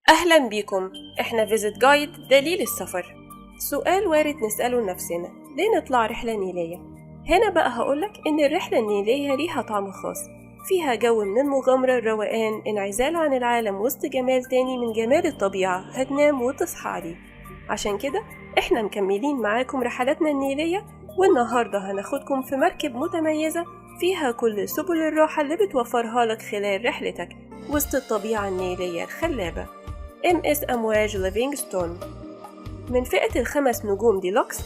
أهلا بيكم. إحنا فيزيت جايد دليل السفر. سؤال وارد نسأله لنفسنا: ليه نطلع رحلة نيلية؟ هنا بقى هقولك إن الرحلة النيلية ليها طعم خاص، فيها جو من المغامرة، الروقان، انعزال عن العالم وسط جمال تاني من جمال الطبيعة هتنام وتصحى عليه. عشان كده إحنا مكملين معاكم رحلاتنا النيلية، والنهاردة هناخدكم في مركب متميزة فيها كل سبل الراحة اللي بتوفرها لك خلال رحلتك وسط الطبيعة النيلية الخلابة. MS أمواج ليفينغستون من فئة ال5 نجوم ديلوكس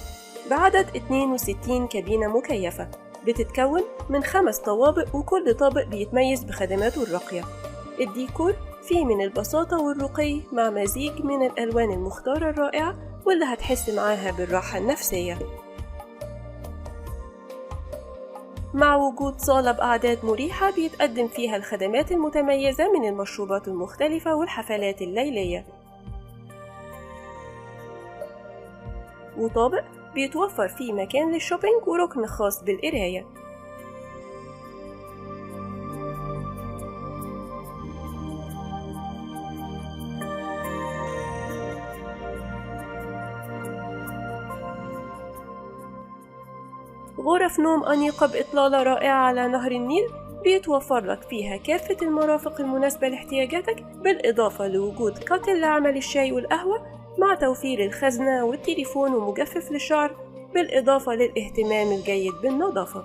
بعدد 62 كابينة مكيفة، بتتكون من 5 طوابق، وكل طابق بيتميز بخدماته الراقية. الديكور فيه من البساطة والرقي مع مزيج من الألوان المختارة الرائعة واللي هتحس معاها بالراحة النفسية، مع وجود صالة بأعداد مريحة بيتقدم فيها الخدمات المتميزة من المشروبات المختلفة والحفلات الليلية، وطابق بيتوفر فيه مكان للشوبينج وركن خاص بالقراية. غرف نوم أنيقة بإطلالة رائعة على نهر النيل بيتوفر لك فيها كافة المرافق المناسبة لاحتياجاتك، بالإضافة لوجود كاتل لعمل الشاي والقهوة، مع توفير الخزنة والتليفون ومجفف للشعر، بالإضافة للاهتمام الجيد بالنظافة.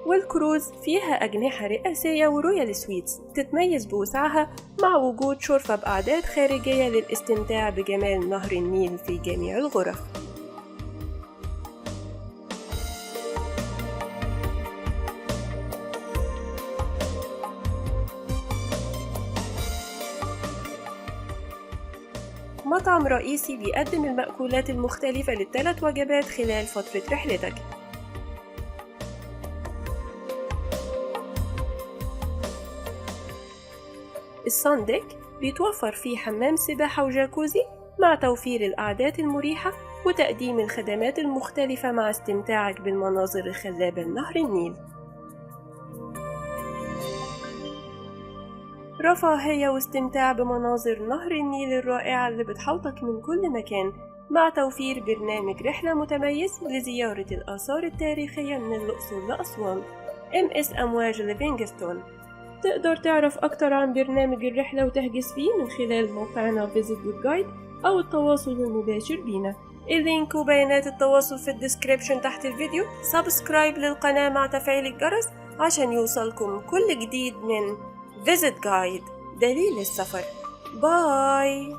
والكروز فيها أجنحة رئاسية ورويال سويتس تتميز بوسعها، مع وجود شرفة بأعداد خارجية للاستمتاع بجمال نهر النيل في جميع الغرف. مطعم رئيسي بيقدم المأكولات المختلفة لل3 وجبات خلال فترة رحلتك. الصن ديك بيتوفر فيه حمام سباحة وجاكوزي، مع توفير القعدات المريحة وتقديم الخدمات المختلفة مع استمتاعك بالمناظر الخلابة لنهر النيل. رفاهية واستمتاع بمناظر نهر النيل الرائعة اللي بتحوطك من كل مكان، مع توفير برنامج رحلة متميز لزيارة الآثار التاريخية من الأقصر لأسوان. MS أمواج ليفينغستون. تقدر تعرف أكتر عن برنامج الرحلة وتحجز فيه من خلال موقعنا Visit with Guide أو التواصل المباشر بينا. اللينك وبيانات التواصل في الديسكريبشن تحت الفيديو. سبسكرايب للقناة مع تفعيل الجرس عشان يوصلكم كل جديد من Visit Guide دليل السفر. باي.